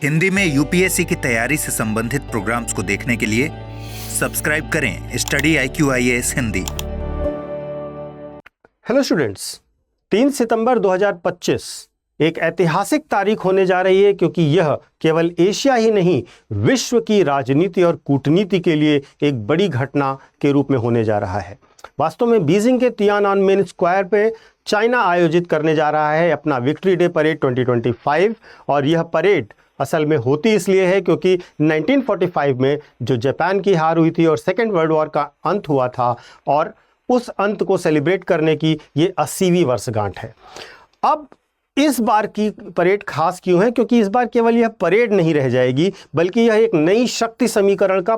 हिंदी में यूपीएससी की तैयारी से संबंधित प्रोग्राम्स को देखने के लिए सब्सक्राइब करें study IQIAS Hindi. Hello students, 3 सितंबर 2025 एक ऐतिहासिक तारीख होने जा रही है, क्योंकि यह केवल एशिया ही नहीं, विश्व की राजनीति और कूटनीति के लिए एक बड़ी घटना के रूप में होने जा रहा है। वास्तव में बीजिंग के तियानअनमेन स्क्वायर पे चाइना आयोजित करने जा रहा है अपना विक्ट्री डे परेड 2025, और यह परेड असल में होती इसलिए है क्योंकि 1945 में जो जापान की हार हुई थी और सेकेंड वर्ल्ड वॉर का अंत हुआ था, और उस अंत को सेलिब्रेट करने की ये 80वीं वर्षगांठ है। अब इस बार की परेड खास क्यों है? क्योंकि इस बार केवल यह परेड नहीं रह जाएगी, बल्कि यह एक नई शक्ति समीकरण का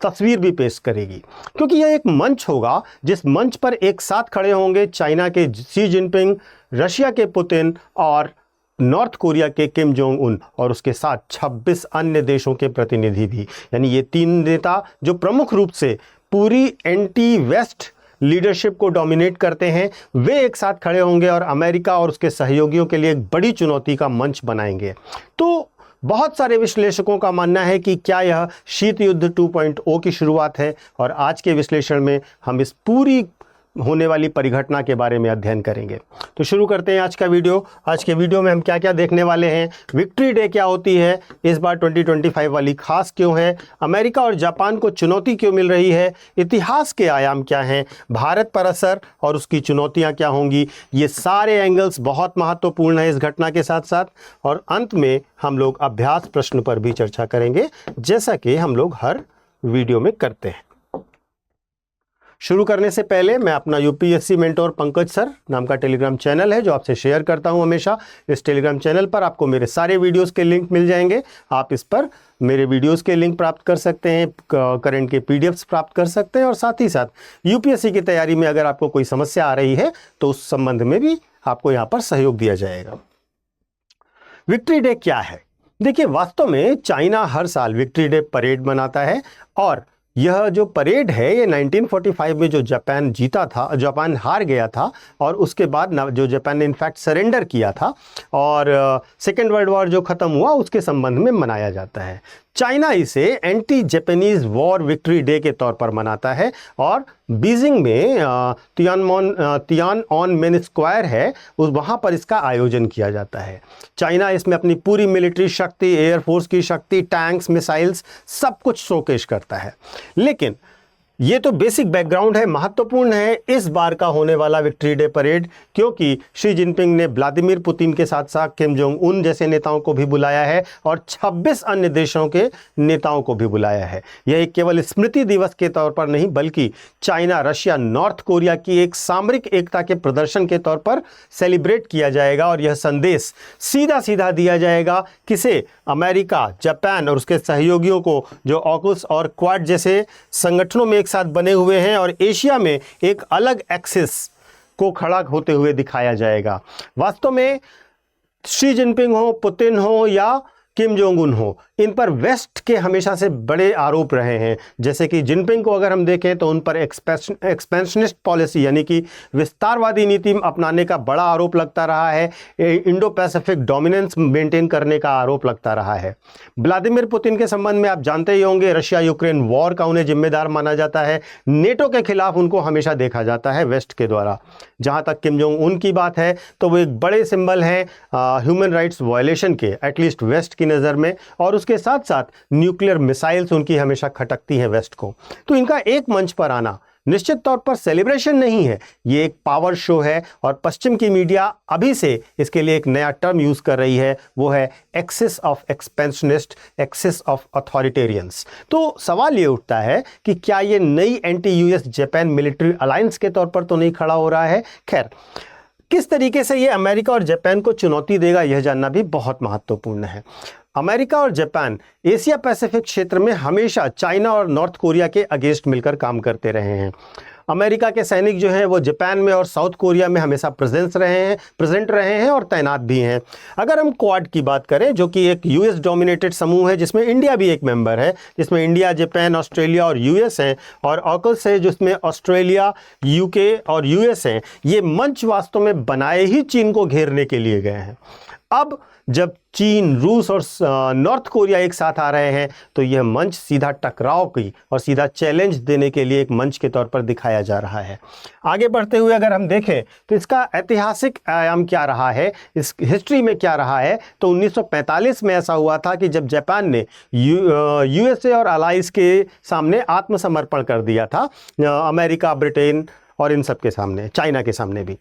तस्वीर भी पेश करेगी, क्योंकि यह एक मंच होगा जिस मंच पर एक साथ खड़े होंगे चाइना के शी जिनपिंग, रशिया के पुतिन और नॉर्थ कोरिया के किम जोंग उन, और उसके साथ 26 अन्य देशों के प्रतिनिधि भी। यानी ये 3 नेता जो प्रमुख रूप से पूरी एंटी वेस्ट लीडरशिप को डोमिनेट करते हैं, वे एक साथ खड़े होंगे और अमेरिका और उसके सहयोगियों के लिए एक बड़ी चुनौती का मंच बनाएंगे। तो बहुत सारे विश्लेषकों का मानना है कि क्या यह शीत युद्ध 2.0 की शुरुआत है, और आज के विश्लेषण में हम इस पूरी होने वाली परिघटना के बारे में अध्ययन करेंगे। तो शुरू करते हैं आज का वीडियो। आज के वीडियो में हम क्या क्या देखने वाले हैं, विक्ट्री डे क्या होती है, इस बार 2025 वाली खास क्यों है, अमेरिका और जापान को चुनौती क्यों मिल रही है, इतिहास के आयाम क्या हैं, भारत पर असर और उसकी चुनौतियां क्या होंगी, ये सारे एंगल्स बहुत महत्वपूर्ण है इस घटना के साथ साथ। और अंत में हम लोग अभ्यास प्रश्न पर भी चर्चा करेंगे, जैसा कि हम लोग हर वीडियो में करते हैं। शुरू करने से पहले मैं अपना यूपीएससी मेंटोर पंकज सर नाम का टेलीग्राम चैनल है जो आपसे शेयर करता हूं हमेशा। इस टेलीग्राम चैनल पर आपको मेरे सारे वीडियोस के लिंक मिल जाएंगे। आप इस पर मेरे वीडियोस के लिंक प्राप्त कर सकते हैं, करंट के पीडीएफ्स प्राप्त कर सकते हैं, और साथ ही साथ यूपीएससी की तैयारी में अगर आपको कोई समस्या आ रही है तो उस संबंध में भी आपको यहाँ पर सहयोग दिया जाएगा। विक्ट्री डे क्या है? देखिए, वास्तव में चाइना हर साल विक्ट्री डे परेड मनाता है, और यह जो परेड है ये 1945 में जो जापान जीता था, जापान हार गया था, और उसके बाद जो जापान ने इनफैक्ट सरेंडर किया था, और सेकेंड वर्ल्ड वॉर जो ख़त्म हुआ उसके संबंध में मनाया जाता है। चाइना इसे anti Japanese war victory day के तौर पर मनाता है, और बीजिंग में तियानअनमेन स्क्वायर है, उस वहाँ पर इसका आयोजन किया जाता है। चाइना इसमें अपनी पूरी मिलिट्री शक्ति, एयरफोर्स की शक्ति, टैंक्स, मिसाइल्स, सब कुछ शोकेश करता है। लेकिन ये तो बेसिक बैकग्राउंड है, महत्वपूर्ण है इस बार का होने वाला विक्ट्री डे परेड, क्योंकि शी जिनपिंग ने व्लादिमीर पुतिन के साथ साथ किम जोंग उन जैसे नेताओं को भी बुलाया है, और 26 अन्य देशों के नेताओं को भी बुलाया है। यह केवल स्मृति दिवस के तौर पर नहीं, बल्कि चाइना, रशिया, नॉर्थ कोरिया की एक सामरिक एकता के प्रदर्शन के तौर पर सेलिब्रेट किया जाएगा। और यह संदेश सीधा सीधा दिया जाएगा किसे? अमेरिका, जापान और उसके सहयोगियों को, जो ऑकस और क्वाड जैसे संगठनों में साथ बने हुए हैं, और एशिया में एक अलग एक्सिस को खड़ा होते हुए दिखाया जाएगा। वास्तव में शी जिनपिंग हो, पुतिन हो या किम जोंग उन हो, इन पर वेस्ट के हमेशा से बड़े आरोप रहे हैं। जैसे कि जिनपिंग को अगर हम देखें तो उन पर एक्सपेंशनिस्ट पॉलिसी यानी कि विस्तारवादी नीति अपनाने का बड़ा आरोप लगता रहा है, इंडो पैसिफिक डोमिनेंस मेंटेन करने का आरोप लगता रहा है। व्लादिमीर पुतिन के संबंध में आप जानते ही होंगे, रशिया यूक्रेन वॉर का उन्हें जिम्मेदार माना जाता है। नेटो के खिलाफ उनको हमेशा देखा जाता है वेस्ट के द्वारा। जहाँ तक किम जोंग उन की बात है तो वो एक बड़े सिंबल हैं ह्यूमन राइट्स वायलेशन के, एटलीस्ट वेस्ट की नज़र में, और उसके साथ साथ न्यूक्लियर मिसाइल्स उनकी हमेशा खटकती हैं वेस्ट को। तो इनका एक मंच पर आना निश्चित तौर पर सेलिब्रेशन नहीं है, ये एक पावर शो है, और पश्चिम की मीडिया अभी से इसके लिए एक नया टर्म यूज कर रही है, वो है axis of expansionist, axis of authoritarians. तो सवाल ये उठता है कि क्या ये नई anti US Japan military alliance के तौर पर तो नहीं खड़ा हो रहा है? खैर, किस तरीके से ये अमेरिका और जापान को चुनौती देगा, यह जानना भी बहुत महत्वपूर्ण है। अमेरिका और जापान एशिया पैसिफिक क्षेत्र में हमेशा चाइना और नॉर्थ कोरिया के अगेंस्ट मिलकर काम करते रहे हैं। अमेरिका के सैनिक जो हैं वो जापान में और साउथ कोरिया में हमेशा प्रेजेंट रहे हैं और तैनात भी हैं। अगर हम क्वाड की बात करें, जो कि एक यूएस डोमिनेटेड समूह है जिसमें इंडिया भी एक मेंबर है, जिसमें इंडिया, जापान, ऑस्ट्रेलिया और यूएस हैं, और ऑकस है जिसमें ऑस्ट्रेलिया, यूके और यूएस हैं, ये मंच वास्तव में बनाए ही चीन को घेरने के लिए गए हैं। अब जब चीन, रूस और नॉर्थ कोरिया एक साथ आ रहे हैं, तो यह मंच सीधा टकराव की और सीधा चैलेंज देने के लिए एक मंच के तौर पर दिखाया जा रहा है। आगे बढ़ते हुए अगर हम देखें तो इसका ऐतिहासिक आयाम क्या रहा है, इस हिस्ट्री में क्या रहा है, तो 1945 में ऐसा हुआ था कि जब जापान ने यूएसए और अलाइज के सामने आत्मसमर्पण कर दिया था, अमेरिका, ब्रिटेन और इन सब के सामने, चाइना के सामने भी।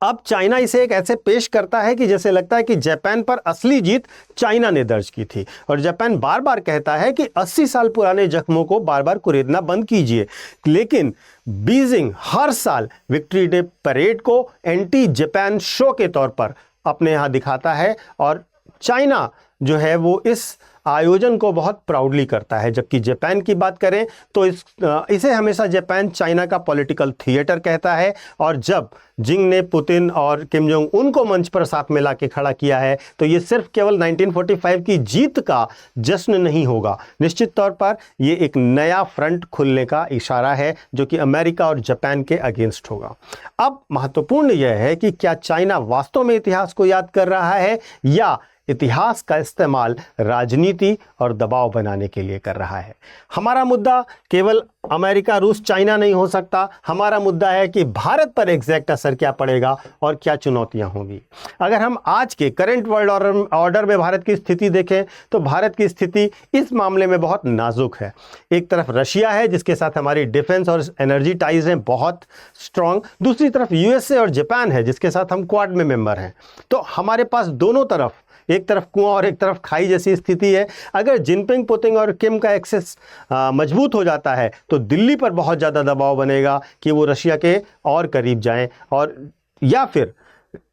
अब चाइना इसे एक ऐसे पेश करता है कि जैसे लगता है कि जापान पर असली जीत चाइना ने दर्ज की थी, और जापान बार बार कहता है कि 80 साल पुराने जख्मों को बार बार कुरेदना बंद कीजिए। लेकिन बीजिंग हर साल विक्ट्री डे परेड को एंटी जापान शो के तौर पर अपने यहाँ दिखाता है, और चाइना जो है वो इस आयोजन को बहुत प्राउडली करता है। जबकि जापान की बात करें तो इसे हमेशा जापान चाइना का पॉलिटिकल थिएटर कहता है, और जब जिंग ने पुतिन और किम जोंग उन को मंच पर साथ में लाके खड़ा किया है, तो ये सिर्फ केवल 1945 की जीत का जश्न नहीं होगा, निश्चित तौर पर ये एक नया फ्रंट खुलने का इशारा है जो कि अमेरिका और जापान के अगेंस्ट होगा। अब महत्वपूर्ण यह है कि क्या चाइना वास्तव में इतिहास को याद कर रहा है या इतिहास का इस्तेमाल राजनीति और दबाव बनाने के लिए कर रहा है। हमारा मुद्दा केवल अमेरिका, रूस, चाइना नहीं हो सकता। हमारा मुद्दा है कि भारत पर एग्जैक्ट असर क्या पड़ेगा और क्या चुनौतियां होंगी। अगर हम आज के करंट वर्ल्ड ऑर्डर में भारत की स्थिति देखें तो भारत की स्थिति इस मामले में बहुत नाजुक है। एक तरफ रशिया है जिसके साथ हमारी डिफेंस और एनर्जी टाइज हैं बहुत स्ट्रांग, दूसरी तरफ यूएसए और जापान है जिसके साथ हम क्वाड में मेंबर हैं। तो हमारे पास दोनों तरफ, एक तरफ कुआं और एक तरफ खाई जैसी स्थिति है। अगर जिनपिंग, पुतिन और किम का एक्सेस मजबूत हो जाता है तो दिल्ली पर बहुत ज़्यादा दबाव बनेगा कि वो रशिया के और करीब जाएं, और या फिर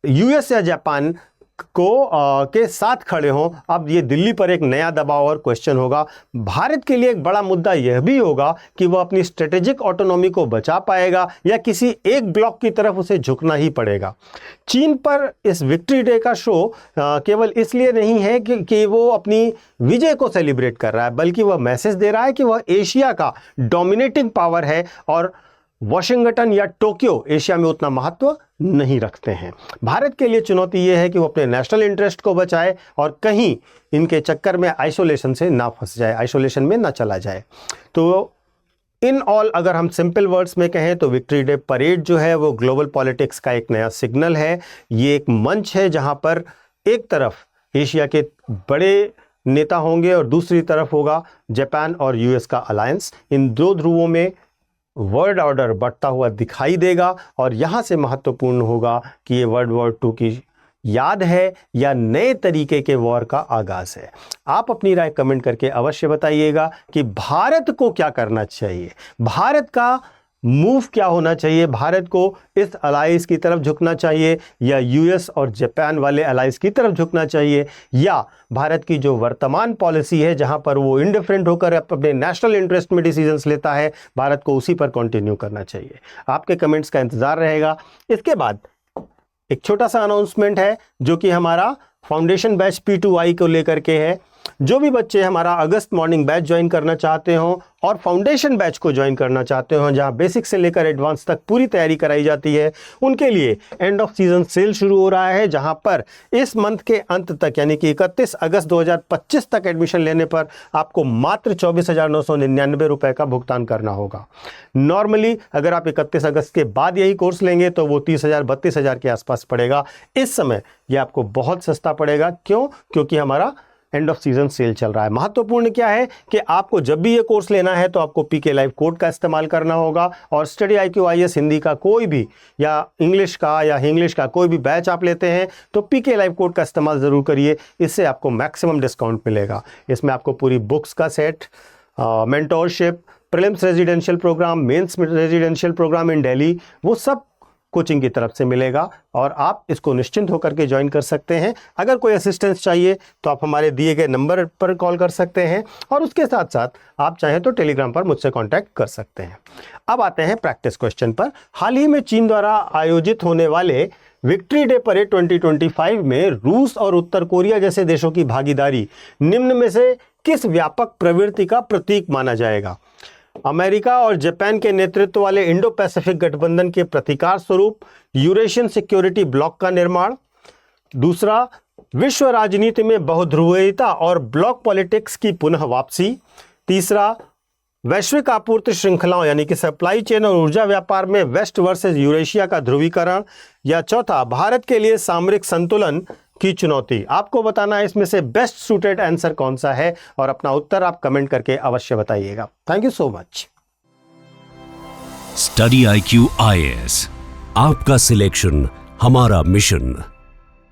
यूएस या जापान को के साथ खड़े हों। अब ये दिल्ली पर एक नया दबाव और क्वेश्चन होगा। भारत के लिए एक बड़ा मुद्दा यह भी होगा कि वह अपनी स्ट्रेटेजिक ऑटोनॉमी को बचा पाएगा या किसी एक ब्लॉक की तरफ उसे झुकना ही पड़ेगा। चीन पर इस विक्ट्री डे का शो केवल इसलिए नहीं है कि वो अपनी विजय को सेलिब्रेट कर रहा है, बल्कि वह मैसेज दे रहा है कि वह एशिया का डोमिनेटिंग पावर है और वॉशिंगटन या टोक्यो एशिया में उतना महत्व नहीं रखते हैं। भारत के लिए चुनौती यह है कि वो अपने नेशनल इंटरेस्ट को बचाए और कहीं इनके चक्कर में आइसोलेशन से ना फंस जाए, आइसोलेशन में ना चला जाए। तो इन ऑल अगर हम सिंपल वर्ड्स में कहें तो विक्ट्री डे परेड जो है वो ग्लोबल पॉलिटिक्स का एक नया सिग्नल है। ये एक मंच है जहां पर एक तरफ एशिया के बड़े नेता होंगे और दूसरी तरफ होगा जापान और यूएस का अलायंस। इन दो ध्रुवों में वर्ल्ड ऑर्डर बढ़ता हुआ दिखाई देगा, और यहाँ से महत्वपूर्ण होगा कि ये वर्ल्ड वॉर 2 की याद है या नए तरीके के वॉर का आगाज है। आप अपनी राय कमेंट करके अवश्य बताइएगा कि भारत को क्या करना चाहिए, भारत का मूव क्या होना चाहिए, भारत को इस अलायंस की तरफ झुकना चाहिए या यूएस और जापान वाले अलायंस की तरफ झुकना चाहिए, या भारत की जो वर्तमान पॉलिसी है जहां पर वो इंडिफरेंट होकर अपने नेशनल इंटरेस्ट में डिसीजंस लेता है, भारत को उसी पर कंटिन्यू करना चाहिए। आपके कमेंट्स का इंतजार रहेगा। इसके बाद एक छोटा सा अनाउंसमेंट है जो कि हमारा फाउंडेशन बैच P2I को लेकर के है। जो भी बच्चे हमारा अगस्त मॉर्निंग बैच ज्वाइन करना चाहते हो और फाउंडेशन बैच को ज्वाइन करना चाहते हो जहां बेसिक से लेकर एडवांस तक पूरी तैयारी कराई जाती है, उनके लिए एंड ऑफ सीजन सेल शुरू हो रहा है, जहां पर इस मंथ के अंत तक यानी कि 31 अगस्त 2025 तक एडमिशन लेने पर आपको मात्र 24,999 रुपए का भुगतान करना होगा। नॉर्मली अगर आप 31 अगस्त के बाद यही कोर्स लेंगे तो वो 30,000 32,000 के आसपास पड़ेगा। इस समय ये आपको बहुत सस्ता पड़ेगा। क्यों? क्योंकि हमारा एंड ऑफ सीजन सेल चल रहा है। महत्वपूर्ण क्या है कि आपको जब भी ये कोर्स लेना है तो आपको पीके लाइव कोड का इस्तेमाल करना होगा, और स्टडी IQ IAS हिंदी का कोई भी या इंग्लिश का कोई भी बैच आप लेते हैं तो पीके लाइव कोड का इस्तेमाल ज़रूर करिए। इससे आपको मैक्सिमम डिस्काउंट मिलेगा। इसमें आपको पूरी बुक्स का set, mentorship, prelims residential programme, mains residential programme in Delhi, वो सब कोचिंग की तरफ से मिलेगा, और आप इसको निश्चिंत होकर के ज्वाइन कर सकते हैं। अगर कोई असिस्टेंस चाहिए तो आप हमारे दिए गए नंबर पर कॉल कर सकते हैं, और उसके साथ साथ आप चाहें तो टेलीग्राम पर मुझसे कांटेक्ट कर सकते हैं। अब आते हैं प्रैक्टिस क्वेश्चन पर। हाल ही में चीन द्वारा आयोजित होने वाले विक्ट्री डे परेड 2025 में रूस और उत्तर कोरिया जैसे देशों की भागीदारी निम्न में से किस व्यापक प्रवृत्ति का प्रतीक माना जाएगा? अमेरिका और जापान के नेतृत्व वाले इंडो पैसिफिक गठबंधन के प्रतिकार स्वरूप यूरेशियन सिक्योरिटी ब्लॉक का निर्माण, दूसरा विश्व राजनीति में बहुध्रुवीयता और ब्लॉक पॉलिटिक्स की पुनः वापसी। तीसरा, वैश्विक आपूर्ति श्रृंखलाओं यानी कि सप्लाई चेन और ऊर्जा व्यापार में वेस्ट वर्सेस यूरेशिया का ध्रुवीकरण। या चौथा, भारत के लिए सामरिक संतुलन की चुनौती। आपको बताना है इसमें से बेस्ट सूटेड आंसर कौन सा है और अपना उत्तर आप कमेंट करके अवश्य बताइएगा। Thank you so much. Study IQ IAS, आपका सिलेक्शन हमारा मिशन।